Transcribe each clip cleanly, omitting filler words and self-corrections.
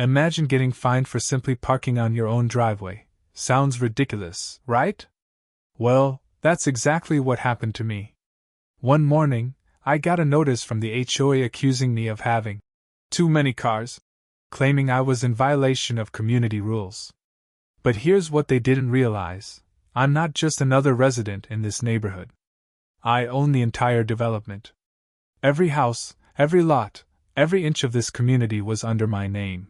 Imagine getting fined for simply parking on your own driveway. Sounds ridiculous, right? Well, that's exactly what happened to me. One morning, I got a notice from the HOA accusing me of having too many cars, claiming I was in violation of community rules. But here's what they didn't realize: I'm not just another resident in this neighborhood. I own the entire development. Every house, every lot, every inch of this community was under my name.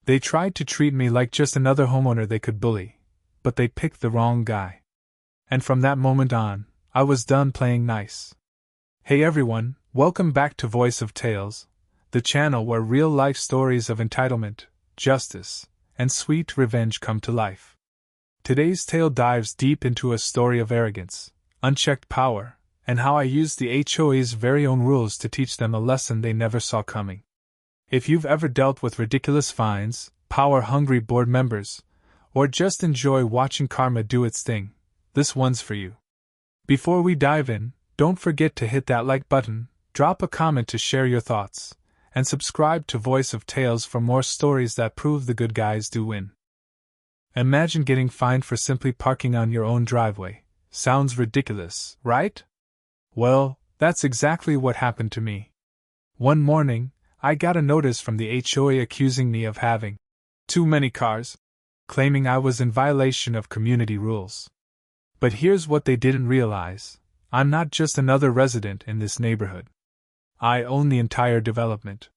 They tried to treat me like just another homeowner they could bully, but they picked the wrong guy. And from that moment on, I was done playing nice. Hey everyone, welcome back to Voice of Tales, the channel where real-life stories of entitlement, justice, and sweet revenge come to life. Today's tale dives deep into a story of arrogance, unchecked power, and how I used the HOA's very own rules to teach them a lesson they never saw coming. If you've ever dealt with ridiculous fines, power-hungry board members, or just enjoy watching karma do its thing, this one's for you. Before we dive in, don't forget to hit that like button, drop a comment to share your thoughts, and subscribe to Voice of Tales for more stories that prove the good guys do win. Imagine getting fined for simply parking on your own driveway. Sounds ridiculous, right? Well, that's exactly what happened to me. One morning, I got a notice from the HOA accusing me of having too many cars, claiming I was in violation of community rules. But here's what they didn't realize: I'm not just another resident in this neighborhood. I own the entire development.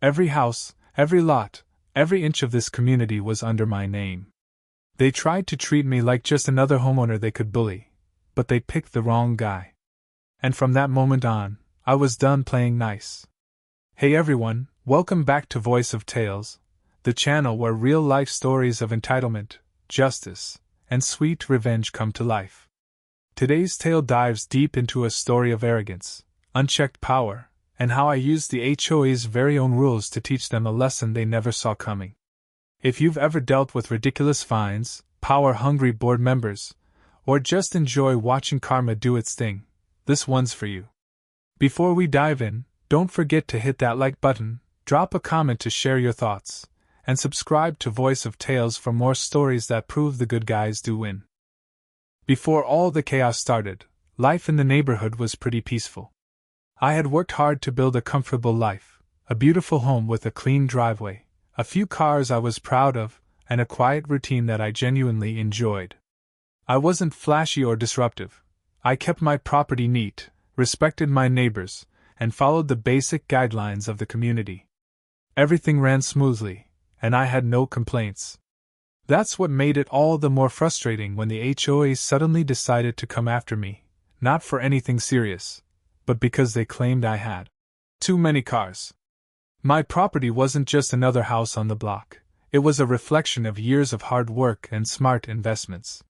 Every house, every lot, every inch of this community was under my name. They tried to treat me like just another homeowner they could bully, but they picked the wrong guy. And from that moment on, I was done playing nice. Hey everyone, welcome back to Voice of Tales, the channel where real-life stories of entitlement, justice, and sweet revenge come to life. Today's tale dives deep into a story of arrogance, unchecked power, and how I used the HOA's very own rules to teach them a lesson they never saw coming. If you've ever dealt with ridiculous fines, power-hungry board members, or just enjoy watching karma do its thing, this one's for you. Before we dive in, don't forget to hit that like button, drop a comment to share your thoughts, and subscribe to Voice of Tales for more stories that prove the good guys do win. Before all the chaos started, life in the neighborhood was pretty peaceful. I had worked hard to build a comfortable life, a beautiful home with a clean driveway, a few cars I was proud of, and a quiet routine that I genuinely enjoyed. I wasn't flashy or disruptive. I kept my property neat, respected my neighbors, and followed the basic guidelines of the community. Everything ran smoothly, and I had no complaints. That's what made it all the more frustrating when the HOA suddenly decided to come after me, not for anything serious, but because they claimed I had too many cars. My property wasn't just another house on the block, it was a reflection of years of hard work and smart investments.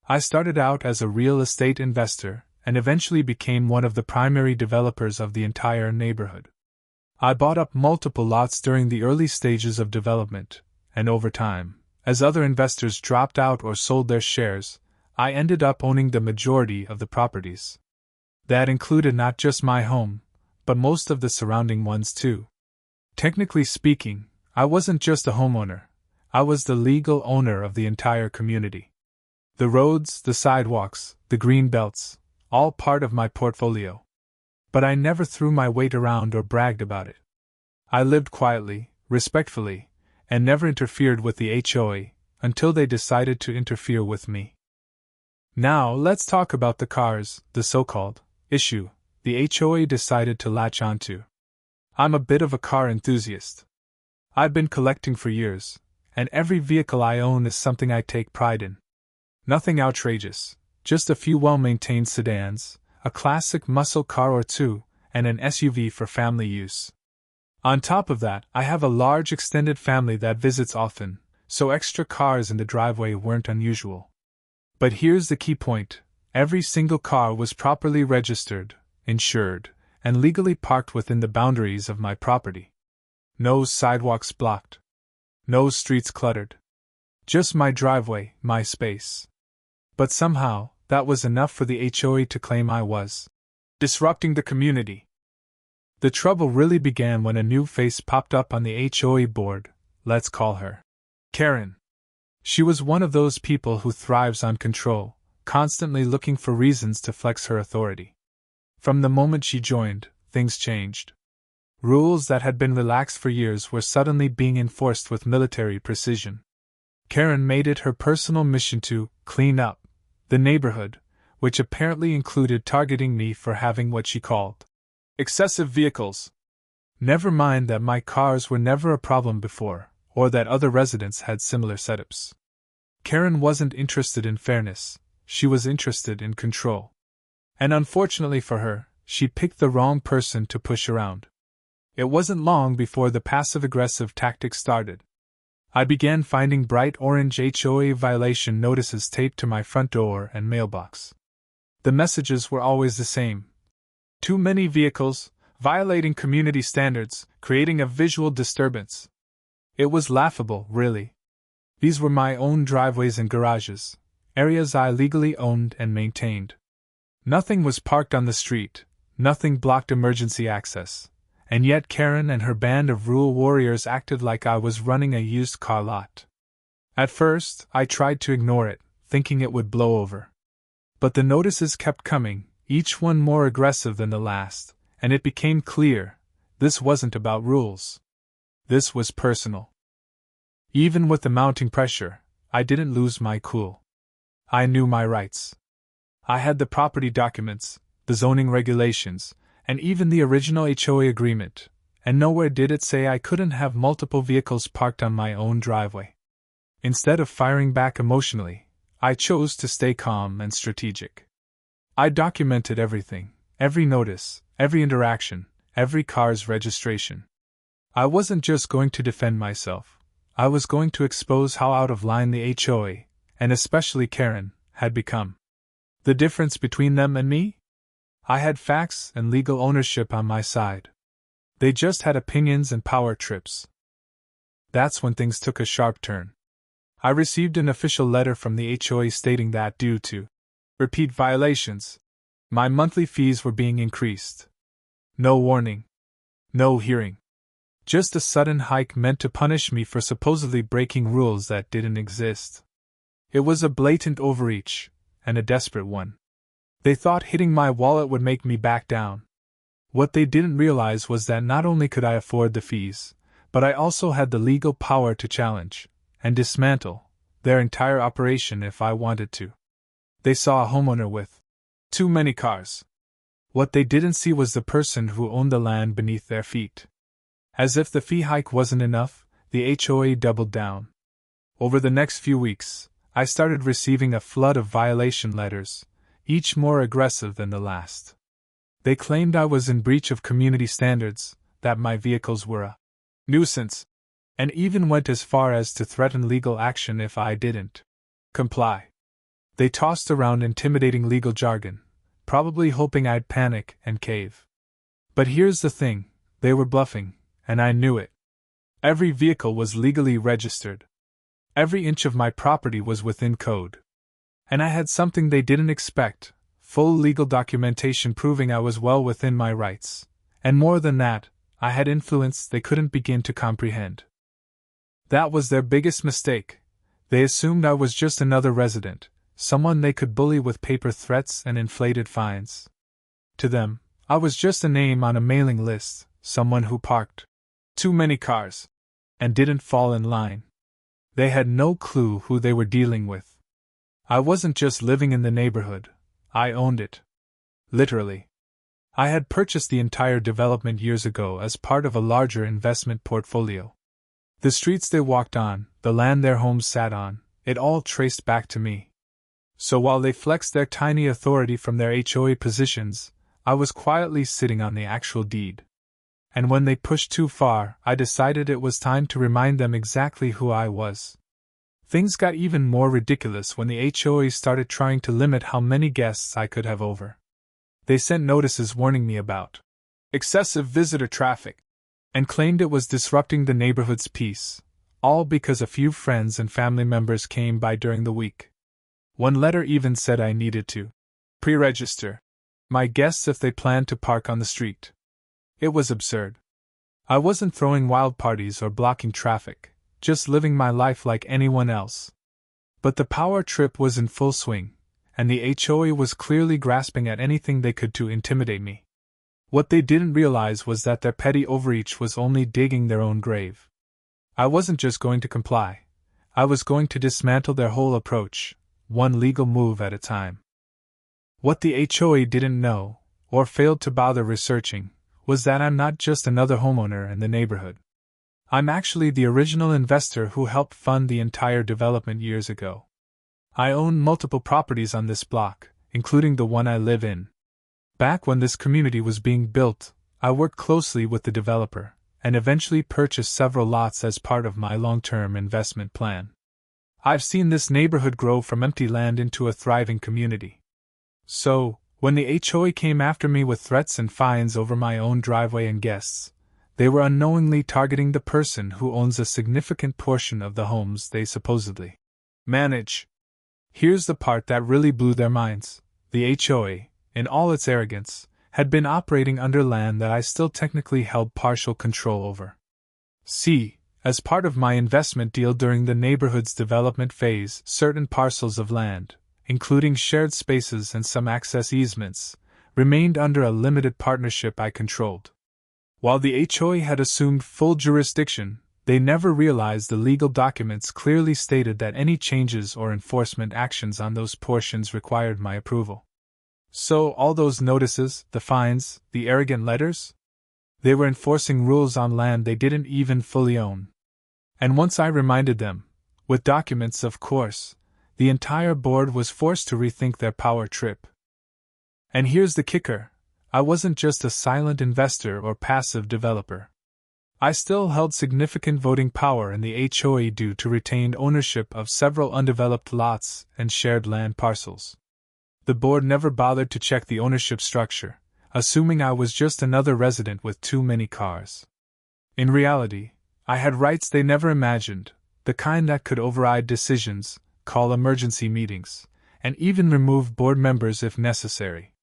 I started out as a real estate investor and eventually became one of the primary developers of the entire neighborhood. I bought up multiple lots during the early stages of development, and over time, as other investors dropped out or sold their shares, I ended up owning the majority of the properties. That included not just my home, but most of the surrounding ones too. Technically speaking, I wasn't just a homeowner, I was the legal owner of the entire community. The roads, the sidewalks, the green belts, all part of my portfolio. But I never threw my weight around or bragged about it. I lived quietly, respectfully, and never interfered with the HOA until they decided to interfere with me. Now let's talk about the cars, the so-called issue the HOA decided to latch onto. I'm a bit of a car enthusiast. I've been collecting for years, and every vehicle I own is something I take pride in. Nothing outrageous, just a few well-maintained sedans, a classic muscle car or two, and an SUV for family use. On top of that, I have a large extended family that visits often, so extra cars in the driveway weren't unusual. But here's the key point: every single car was properly registered, insured, and legally parked within the boundaries of my property. No sidewalks blocked. No streets cluttered. Just my driveway, my space. But somehow, that was enough for the HOA to claim I was disrupting the community. The trouble really began when a new face popped up on the HOA board, let's call her Karen. She was one of those people who thrives on control, constantly looking for reasons to flex her authority. From the moment she joined, things changed. Rules that had been relaxed for years were suddenly being enforced with military precision. Karen made it her personal mission to clean up the neighborhood, which apparently included targeting me for having what she called excessive vehicles. Never mind that my cars were never a problem before, or that other residents had similar setups. Karen wasn't interested in fairness, she was interested in control. And unfortunately for her, she picked the wrong person to push around. It wasn't long before the passive-aggressive tactic started. I began finding bright orange HOA violation notices taped to my front door and mailbox. The messages were always the same. Too many vehicles, violating community standards, creating a visual disturbance. It was laughable, really. These were my own driveways and garages, areas I legally owned and maintained. Nothing was parked on the street, nothing blocked emergency access, and yet Karen and her band of rule warriors acted like I was running a used car lot. At first, I tried to ignore it, thinking it would blow over. But the notices kept coming, each one more aggressive than the last, and it became clear, this wasn't about rules. This was personal. Even with the mounting pressure, I didn't lose my cool. I knew my rights. I had the property documents, the zoning regulations, and even the original HOA agreement, and nowhere did it say I couldn't have multiple vehicles parked on my own driveway. Instead of firing back emotionally, I chose to stay calm and strategic. I documented everything, every notice, every interaction, every car's registration. I wasn't just going to defend myself, I was going to expose how out of line the HOA, and especially Karen, had become. The difference between them and me? I had facts and legal ownership on my side. They just had opinions and power trips. That's when things took a sharp turn. I received an official letter from the HOA stating that due to repeat violations, my monthly fees were being increased. No warning. No hearing. Just a sudden hike meant to punish me for supposedly breaking rules that didn't exist. It was a blatant overreach, and a desperate one. They thought hitting my wallet would make me back down. What they didn't realize was that not only could I afford the fees, but I also had the legal power to challenge and dismantle their entire operation if I wanted to. They saw a homeowner with too many cars. What they didn't see was the person who owned the land beneath their feet. As if the fee hike wasn't enough, the HOA doubled down. Over the next few weeks, I started receiving a flood of violation letters, each more aggressive than the last. They claimed I was in breach of community standards, that my vehicles were a nuisance, and even went as far as to threaten legal action if I didn't comply. They tossed around intimidating legal jargon, probably hoping I'd panic and cave. But here's the thing, they were bluffing, and I knew it. Every vehicle was legally registered. Every inch of my property was within code. And I had something they didn't expect, full legal documentation proving I was well within my rights. And more than that, I had influence they couldn't begin to comprehend. That was their biggest mistake. They assumed I was just another resident, someone they could bully with paper threats and inflated fines. To them, I was just a name on a mailing list, someone who parked too many cars and didn't fall in line. They had no clue who they were dealing with. I wasn't just living in the neighborhood, I owned it. Literally. I had purchased the entire development years ago as part of a larger investment portfolio. The streets they walked on, the land their homes sat on, it all traced back to me. So while they flexed their tiny authority from their HOA positions, I was quietly sitting on the actual deed. And when they pushed too far, I decided it was time to remind them exactly who I was. Things got even more ridiculous when the HOA started trying to limit how many guests I could have over. They sent notices warning me about excessive visitor traffic, and claimed it was disrupting the neighborhood's peace, all because a few friends and family members came by during the week. One letter even said I needed to pre-register my guests if they planned to park on the street. It was absurd. I wasn't throwing wild parties or blocking traffic, just living my life like anyone else. But the power trip was in full swing, and the HOA was clearly grasping at anything they could to intimidate me. What they didn't realize was that their petty overreach was only digging their own grave. I wasn't just going to comply. I was going to dismantle their whole approach, one legal move at a time. What the HOA didn't know, or failed to bother researching, was that I'm not just another homeowner in the neighborhood. I'm actually the original investor who helped fund the entire development years ago. I own multiple properties on this block, including the one I live in. Back when this community was being built, I worked closely with the developer, and eventually purchased several lots as part of my long-term investment plan. I've seen this neighborhood grow from empty land into a thriving community. So, when the HOA came after me with threats and fines over my own driveway and guests, they were unknowingly targeting the person who owns a significant portion of the homes they supposedly manage. Here's the part that really blew their minds. The HOA, in all its arrogance, had been operating under land that I still technically held partial control over. See, as part of my investment deal during the neighborhood's development phase, certain parcels of land, including shared spaces and some access easements, remained under a limited partnership I controlled. While the HOA had assumed full jurisdiction, they never realized the legal documents clearly stated that any changes or enforcement actions on those portions required my approval. So all those notices, the fines, the arrogant letters? They were enforcing rules on land they didn't even fully own. And once I reminded them, with documents of course, the entire board was forced to rethink their power trip. And here's the kicker. I wasn't just a silent investor or passive developer. I still held significant voting power in the HOA due to retained ownership of several undeveloped lots and shared land parcels. The board never bothered to check the ownership structure, assuming I was just another resident with too many cars. In reality, I had rights they never imagined, the kind that could override decisions, call emergency meetings, and even remove board members if necessary.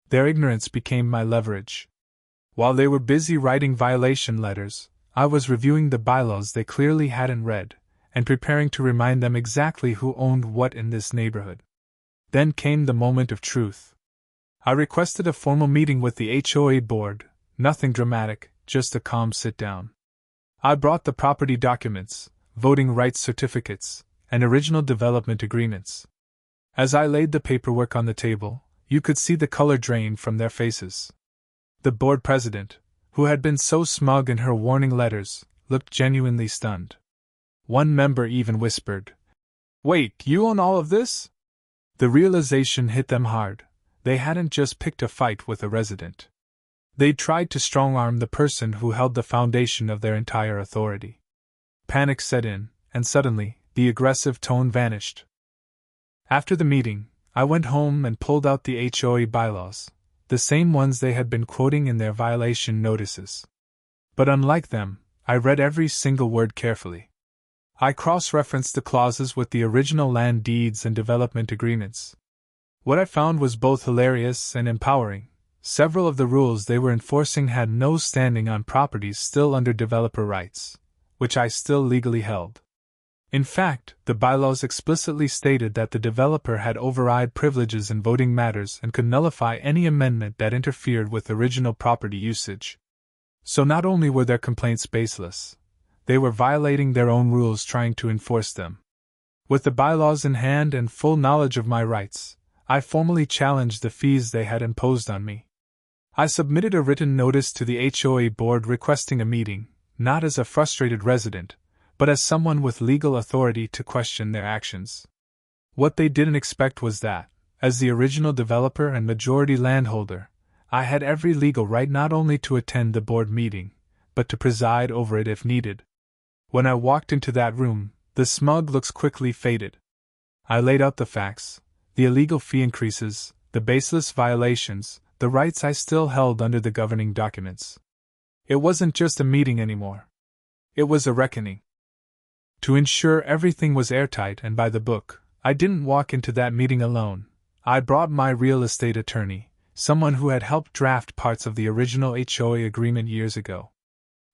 Their ignorance became my leverage. While they were busy writing violation letters, I was reviewing the bylaws they clearly hadn't read, and preparing to remind them exactly who owned what in this neighborhood. Then came the moment of truth. I requested a formal meeting with the HOA board, nothing dramatic, just a calm sit-down. I brought the property documents, voting rights certificates, and original development agreements. As I laid the paperwork on the table, you could see the color drain from their faces. The board president, who had been so smug in her warning letters, looked genuinely stunned. One member even whispered, "Wait, you own all of this?" The realization hit them hard. They hadn't just picked a fight with a resident. They'd tried to strong-arm the person who held the foundation of their entire authority. Panic set in, and suddenly, the aggressive tone vanished. After the meeting, I went home and pulled out the HOA bylaws, the same ones they had been quoting in their violation notices. But unlike them, I read every single word carefully. I cross-referenced the clauses with the original land deeds and development agreements. What I found was both hilarious and empowering. Several of the rules they were enforcing had no standing on properties still under developer rights, which I still legally held. In fact, the bylaws explicitly stated that the developer had override privileges in voting matters and could nullify any amendment that interfered with original property usage. So not only were their complaints baseless, they were violating their own rules trying to enforce them. With the bylaws in hand and full knowledge of my rights, I formally challenged the fees they had imposed on me. I submitted a written notice to the HOA board requesting a meeting, not as a frustrated resident, but as someone with legal authority to question their actions. What they didn't expect was that, as the original developer and majority landholder, I had every legal right not only to attend the board meeting, but to preside over it if needed. When I walked into that room, the smug looks quickly faded. I laid out the facts, the illegal fee increases, the baseless violations, the rights I still held under the governing documents. It wasn't just a meeting anymore. It was a reckoning. To ensure everything was airtight and by the book, I didn't walk into that meeting alone. I brought my real estate attorney, someone who had helped draft parts of the original HOA agreement years ago.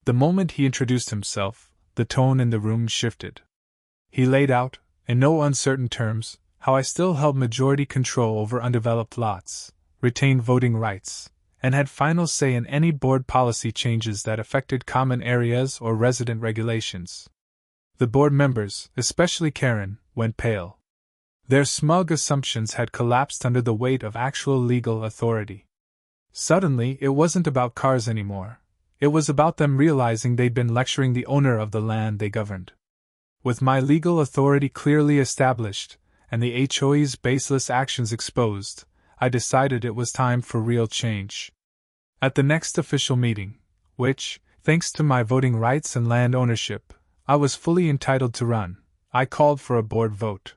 The moment he introduced himself, the tone in the room shifted. He laid out, in no uncertain terms, how I still held majority control over undeveloped lots, retained voting rights, and had final say in any board policy changes that affected common areas or resident regulations. The board members, especially Karen, went pale. Their smug assumptions had collapsed under the weight of actual legal authority. Suddenly, it wasn't about cars anymore. It was about them realizing they'd been lecturing the owner of the land they governed. With my legal authority clearly established, and the HOA's baseless actions exposed, I decided it was time for real change. At the next official meeting, which, thanks to my voting rights and land ownership, I was fully entitled to run, I called for a board vote.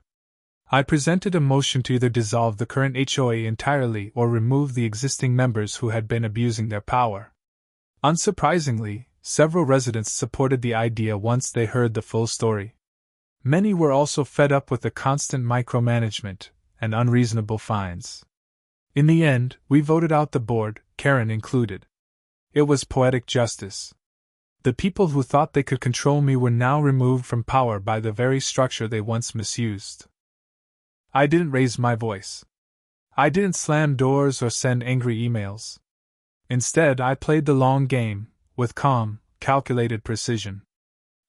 I presented a motion to either dissolve the current HOA entirely or remove the existing members who had been abusing their power. Unsurprisingly, several residents supported the idea once they heard the full story. Many were also fed up with the constant micromanagement and unreasonable fines. In the end, we voted out the board, Karen included. It was poetic justice. The people who thought they could control me were now removed from power by the very structure they once misused. I didn't raise my voice. I didn't slam doors or send angry emails. Instead, I played the long game, with calm, calculated precision.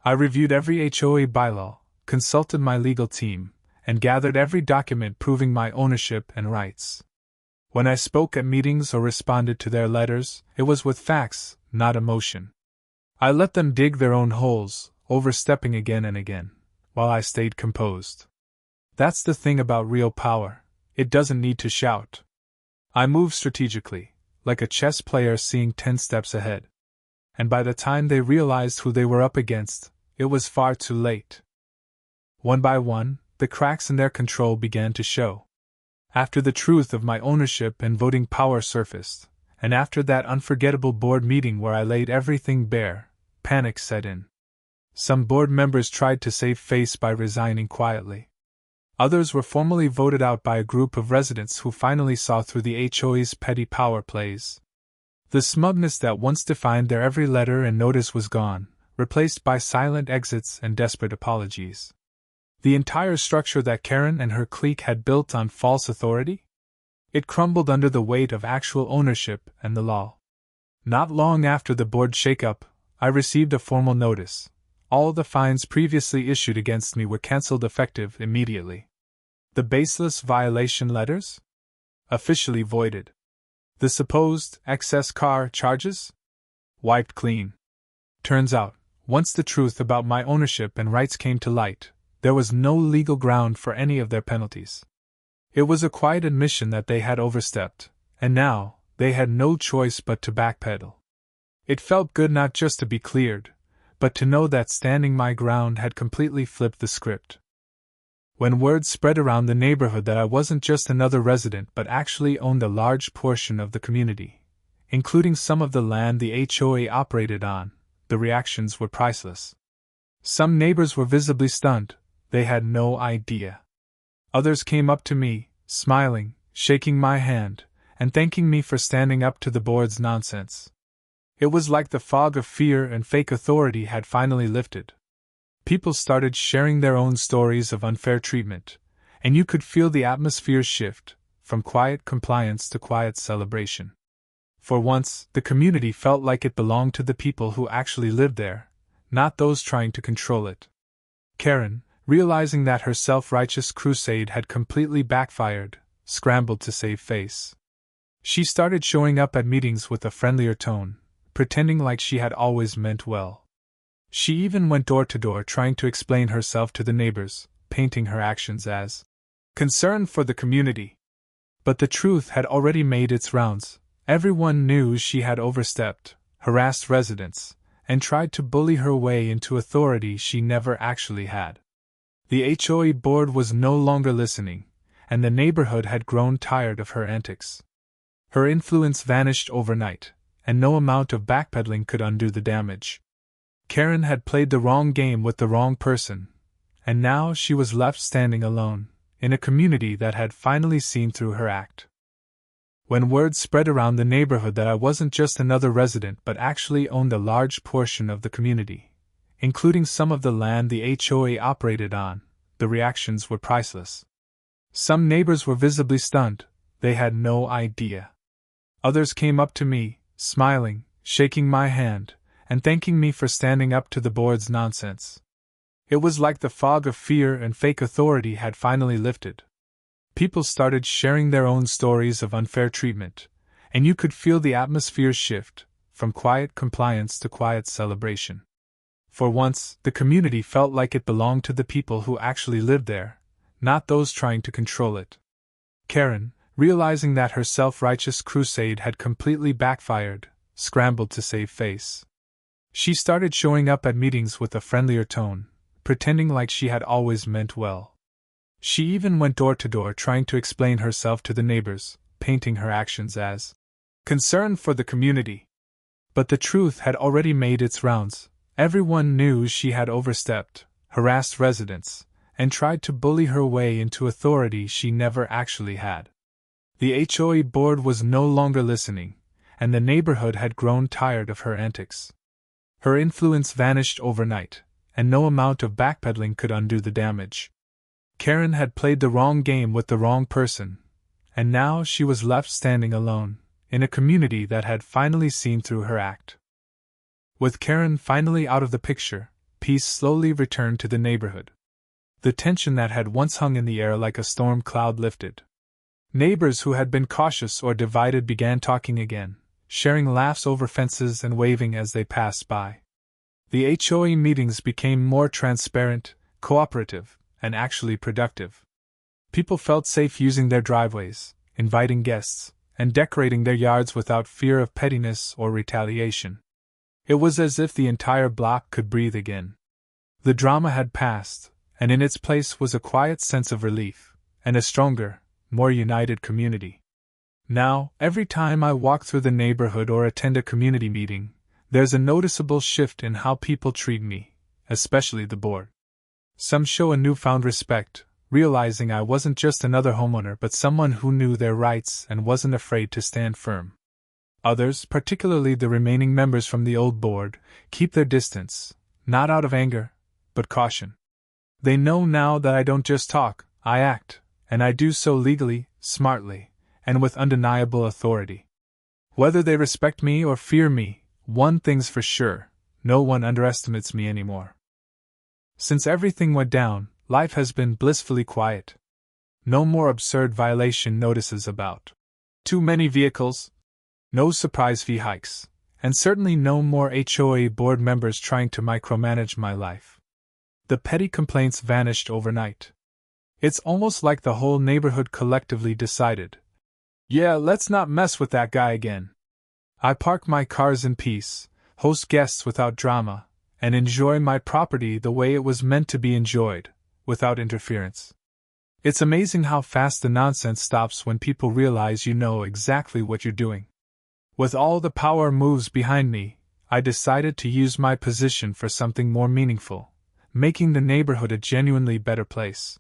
I reviewed every HOA bylaw, consulted my legal team, and gathered every document proving my ownership and rights. When I spoke at meetings or responded to their letters, it was with facts, not emotion. I let them dig their own holes, overstepping again and again, while I stayed composed. That's the thing about real power, it doesn't need to shout. I moved strategically, like a chess player seeing 10 steps ahead. And by the time they realized who they were up against, it was far too late. One by one, the cracks in their control began to show. After the truth of my ownership and voting power surfaced, and after that unforgettable board meeting where I laid everything bare, panic set in. Some board members tried to save face by resigning quietly. Others were formally voted out by a group of residents who finally saw through the HOA's petty power plays. The smugness that once defined their every letter and notice was gone, replaced by silent exits and desperate apologies. The entire structure that Karen and her clique had built on false authority? It crumbled under the weight of actual ownership and the law. Not long after the board shakeup, I received a formal notice. All the fines previously issued against me were cancelled effective immediately. The baseless violation letters? Officially voided. The supposed excess car charges? Wiped clean. Turns out, once the truth about my ownership and rights came to light, there was no legal ground for any of their penalties. It was a quiet admission that they had overstepped, and now, they had no choice but to backpedal. It felt good not just to be cleared, but to know that standing my ground had completely flipped the script. When word spread around the neighborhood that I wasn't just another resident but actually owned a large portion of the community, including some of the land the HOA operated on, the reactions were priceless. Some neighbors were visibly stunned, they had no idea. Others came up to me, smiling, shaking my hand, and thanking me for standing up to the board's nonsense. It was like the fog of fear and fake authority had finally lifted. People started sharing their own stories of unfair treatment, and you could feel the atmosphere shift, from quiet compliance to quiet celebration. For once, the community felt like it belonged to the people who actually lived there, not those trying to control it. Karen, realizing that her self-righteous crusade had completely backfired, scrambled to save face. She started showing up at meetings with a friendlier tone, pretending like she had always meant well. She even went door to door trying to explain herself to the neighbors, painting her actions as concern for the community. But the truth had already made its rounds. Everyone knew she had overstepped, harassed residents, and tried to bully her way into authority she never actually had. The HOA board was no longer listening, and the neighborhood had grown tired of her antics. Her influence vanished overnight, and no amount of backpedaling could undo the damage. Karen had played the wrong game with the wrong person, and now she was left standing alone, in a community that had finally seen through her act. When word spread around the neighborhood that I wasn't just another resident but actually owned a large portion of the community, including some of the land the HOA operated on. The reactions were priceless. Some neighbors were visibly stunned, they had no idea. Others came up to me, smiling, shaking my hand, and thanking me for standing up to the board's nonsense. It was like the fog of fear and fake authority had finally lifted. People started sharing their own stories of unfair treatment, and you could feel the atmosphere shift, from quiet compliance to quiet celebration. For once, the community felt like it belonged to the people who actually lived there, not those trying to control it. Karen, realizing that her self-righteous crusade had completely backfired, scrambled to save face. She started showing up at meetings with a friendlier tone, pretending like she had always meant well. She even went door to door trying to explain herself to the neighbors, painting her actions as concern for the community. But the truth had already made its rounds. Everyone knew she had overstepped, harassed residents, and tried to bully her way into authority she never actually had. The HOA board was no longer listening, and the neighborhood had grown tired of her antics. Her influence vanished overnight, and no amount of backpedaling could undo the damage. Karen had played the wrong game with the wrong person, and now she was left standing alone, in a community that had finally seen through her act. With Karen finally out of the picture, peace slowly returned to the neighborhood. The tension that had once hung in the air like a storm cloud lifted. Neighbors who had been cautious or divided began talking again, sharing laughs over fences and waving as they passed by. The HOA meetings became more transparent, cooperative, and actually productive. People felt safe using their driveways, inviting guests, and decorating their yards without fear of pettiness or retaliation. It was as if the entire block could breathe again. The drama had passed, and in its place was a quiet sense of relief, and a stronger, more united community. Now, every time I walk through the neighborhood or attend a community meeting, there's a noticeable shift in how people treat me, especially the board. Some show a newfound respect, realizing I wasn't just another homeowner but someone who knew their rights and wasn't afraid to stand firm. Others, particularly the remaining members from the old board, keep their distance, not out of anger, but caution. They know now that I don't just talk, I act, and I do so legally, smartly, and with undeniable authority. Whether they respect me or fear me, one thing's for sure, no one underestimates me anymore. Since everything went down, life has been blissfully quiet. No more absurd violation notices about too many vehicles, no surprise fee hikes, and certainly no more HOA board members trying to micromanage my life. The petty complaints vanished overnight. It's almost like the whole neighborhood collectively decided, yeah, let's not mess with that guy again. I park my cars in peace, host guests without drama, and enjoy my property the way it was meant to be enjoyed, without interference. It's amazing how fast the nonsense stops when people realize you know exactly what you're doing. With all the power moves behind me, I decided to use my position for something more meaningful, making the neighborhood a genuinely better place.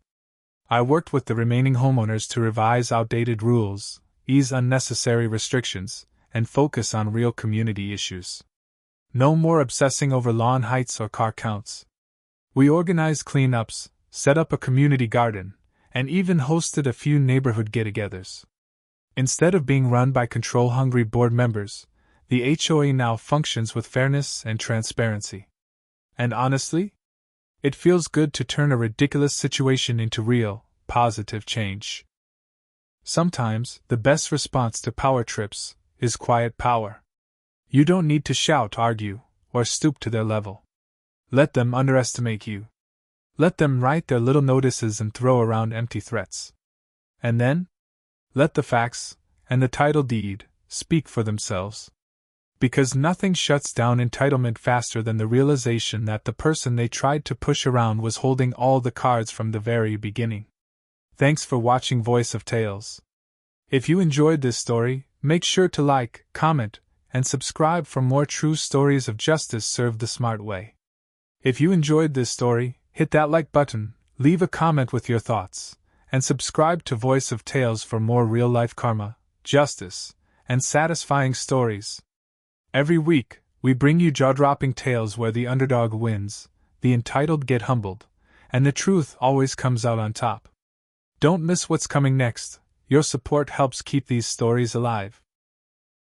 I worked with the remaining homeowners to revise outdated rules, ease unnecessary restrictions, and focus on real community issues. No more obsessing over lawn heights or car counts. We organized cleanups, set up a community garden, and even hosted a few neighborhood get-togethers. Instead of being run by control-hungry board members, the HOA now functions with fairness and transparency. And honestly, it feels good to turn a ridiculous situation into real, positive change. Sometimes, the best response to power trips is quiet power. You don't need to shout, argue, or stoop to their level. Let them underestimate you. Let them write their little notices and throw around empty threats. And then, let the facts, and the title deed, speak for themselves. Because nothing shuts down entitlement faster than the realization that the person they tried to push around was holding all the cards from the very beginning. Thanks for watching Voice of Tales. If you enjoyed this story, make sure to like, comment, and subscribe for more true stories of justice served the smart way. If you enjoyed this story, hit that like button, leave a comment with your thoughts, and subscribe to Voice of Tales for more real-life karma, justice, and satisfying stories. Every week, We bring you jaw-dropping tales where the underdog wins, the entitled get humbled, and the truth always comes out on top. Don't miss what's coming next. Your support helps keep these stories alive.